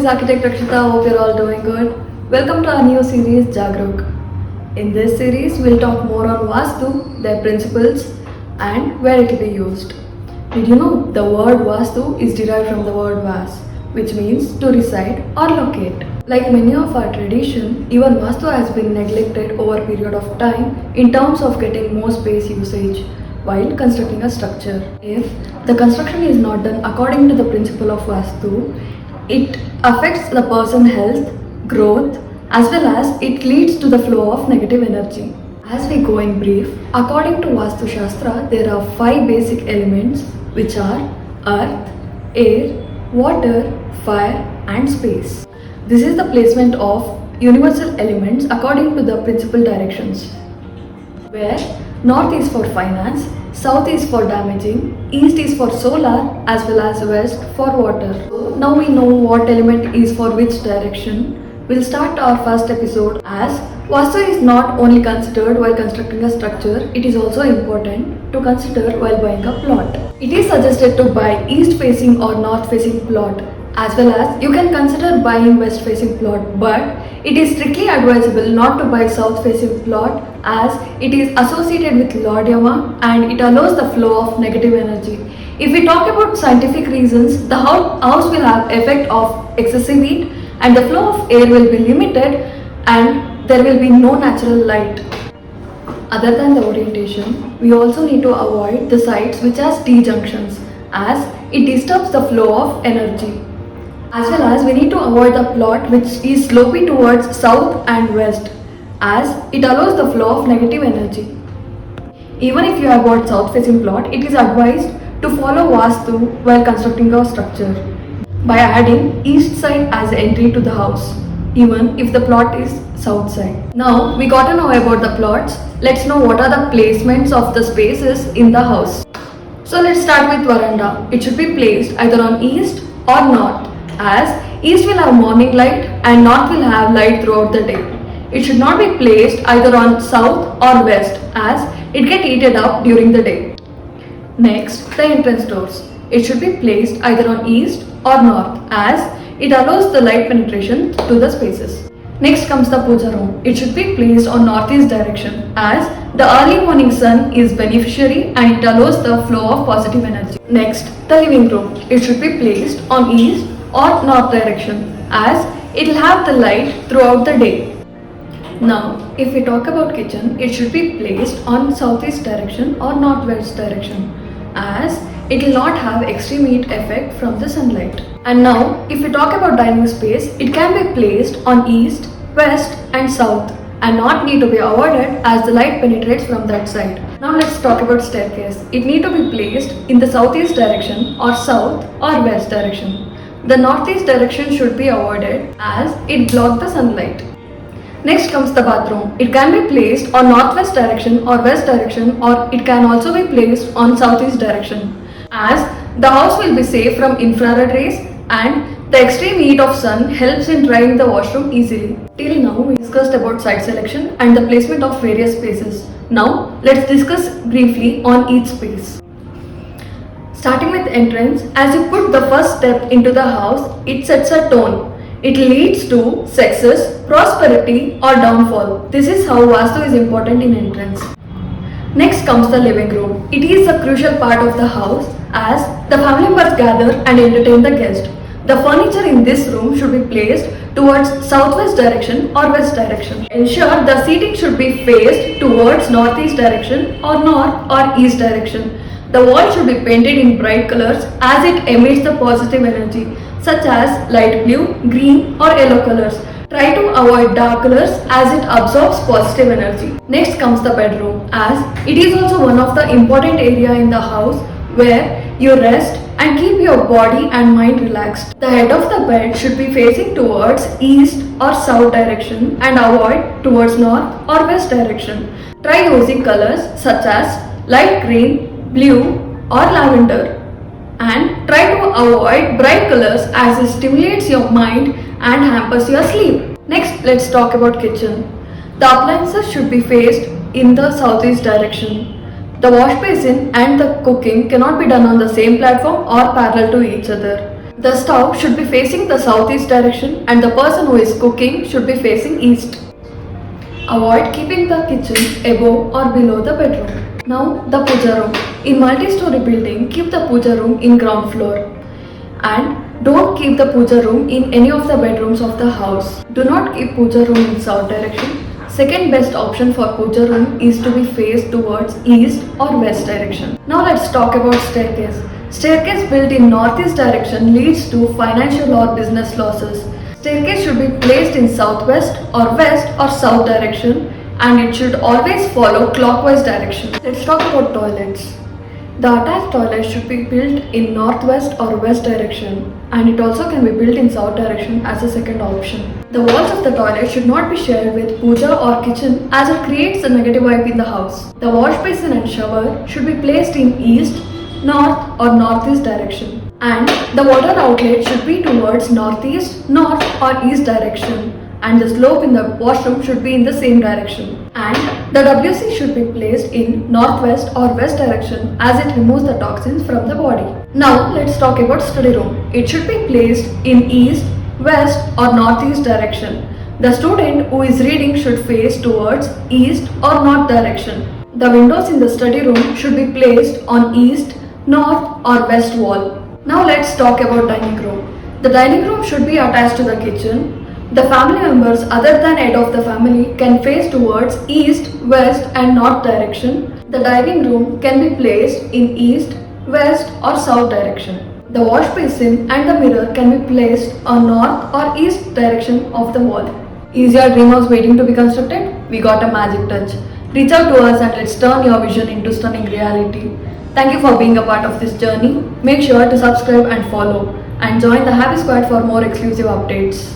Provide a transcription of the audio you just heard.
Architect Rakshita. Hope you're all doing good. Welcome to our new series Jagruk. In this series, we'll talk more on Vastu, their principles, and where it will be used. Did you know the word Vastu is derived from the word Vas, which means to reside or locate. Like many of our tradition, even Vastu has been neglected over a period of time in terms of getting more space usage while constructing a structure. If the construction is not done according to the principle of Vastu, it affects the person's health, growth, as well as it leads to the flow of negative energy. As we go in brief, according to Vastu Shastra, there are 5 basic elements which are earth, air, water, fire and space. This is the placement of universal elements according to the principal directions, where north is for finance, south is for damaging, east is for solar as well as west for water. So now we know what element is for which direction. We'll start our first episode as Vastu is not only considered while constructing a structure, it is also important to consider while buying a plot. It is suggested to buy east facing or north facing plot, as well as you can consider buying west facing plot, but it is strictly advisable not to buy south facing plot as it is associated with Lord Yama and it allows the flow of negative energy. If we talk about scientific reasons, the house will have effect of excessive heat and the flow of air will be limited and there will be no natural light. Other than the orientation, we also need to avoid the sites which has T-junctions as it disturbs the flow of energy. As well as we need to avoid the plot which is sloping towards south and west as it allows the flow of negative energy. Even if you have got south facing plot, it is advised to follow Vastu while constructing a structure by adding east side as entry to the house, even if the plot is south side. Now we got to know about the plots. Let's know what are the placements of the spaces in the house. So let's start with veranda. It should be placed either on east or north, as east will have morning light and north will have light throughout the day. It should not be placed either on south or west as it gets heated up during the day. Next, the entrance doors. It should be placed either on east or north as it allows the light penetration to the spaces. Next comes the puja room. It should be placed on northeast direction as the early morning sun is beneficiary and it allows the flow of positive energy. Next, the living room. It should be placed on east or north direction as it will have the light throughout the day. Now, if we talk about kitchen, it should be placed on southeast direction or northwest direction as it will not have extreme heat effect from the sunlight. And now, if we talk about dining space, it can be placed on east, west and south and not need to be avoided as the light penetrates from that side. Now let's talk about staircase. It need to be placed in the southeast direction or south or west direction. The northeast direction should be avoided as it blocks the sunlight. Next comes the bathroom. It can be placed on northwest direction or west direction or it can also be placed on southeast direction as the house will be safe from infrared rays and the extreme heat of sun helps in drying the washroom easily. Till now we discussed about site selection and the placement of various spaces. Now let's discuss briefly on each space. Starting with entrance, as you put the first step into the house, it sets a tone. It leads to success, prosperity or downfall. This is how Vastu is important in entrance. Next comes the living room. It is a crucial part of the house as the family members gather and entertain the guest. The furniture in this room should be placed towards southwest direction or west direction. Ensure the seating should be faced towards northeast direction or north or east direction. The wall should be painted in bright colors as it emits the positive energy such as light blue, green or yellow colors. Try to avoid dark colors as it absorbs positive energy. Next comes the bedroom as it is also one of the important area in the house where you rest and keep your body and mind relaxed. The head of the bed should be facing towards east or south direction and avoid towards north or west direction. Try using colors such as light green, blue or lavender and try to avoid bright colors as it stimulates your mind and hampers your sleep. Next, let's talk about kitchen. The appliances should be faced in the southeast direction. The wash basin and the cooking cannot be done on the same platform or parallel to each other. The stove should be facing the southeast direction and the person who is cooking should be facing east. Avoid keeping the kitchen above or below the bedroom. Now the puja room. In multi-story building, keep the puja room in ground floor. And don't keep the puja room in any of the bedrooms of the house. Do not keep puja room in south direction. Second best option for puja room is to be faced towards east or west direction. Now let's talk about staircase. Staircase built in northeast direction leads to financial or business losses. Staircase should be placed in southwest or west or south direction and it should always follow clockwise direction. Let's talk about toilets. The attached toilet should be built in northwest or west direction and it also can be built in south direction as a second option. The walls of the toilet should not be shared with puja or kitchen as it creates a negative vibe in the house. The wash basin and shower should be placed in east, north or northeast direction and the water outlet should be towards northeast, north or east direction and the slope in the washroom should be in the same direction and the WC should be placed in northwest or west direction as it removes the toxins from the body. Now let's talk about study room. It should be placed in east, west or northeast direction. The student who is reading should face towards east or north direction. The windows in the study room should be placed on east, north or west wall. Now let's talk about dining room. The dining room should be attached to the kitchen. The family members other than head of the family can face towards east, west and north direction. The dining room can be placed in east, west or south direction. The wash basin and the mirror can be placed on north or east direction of the wall. Is your dream house waiting to be constructed? We got a magic touch. Reach out to us and let's turn your vision into stunning reality. Thank you for being a part of this journey. Make sure to subscribe and follow and join the Happy Squad for more exclusive updates.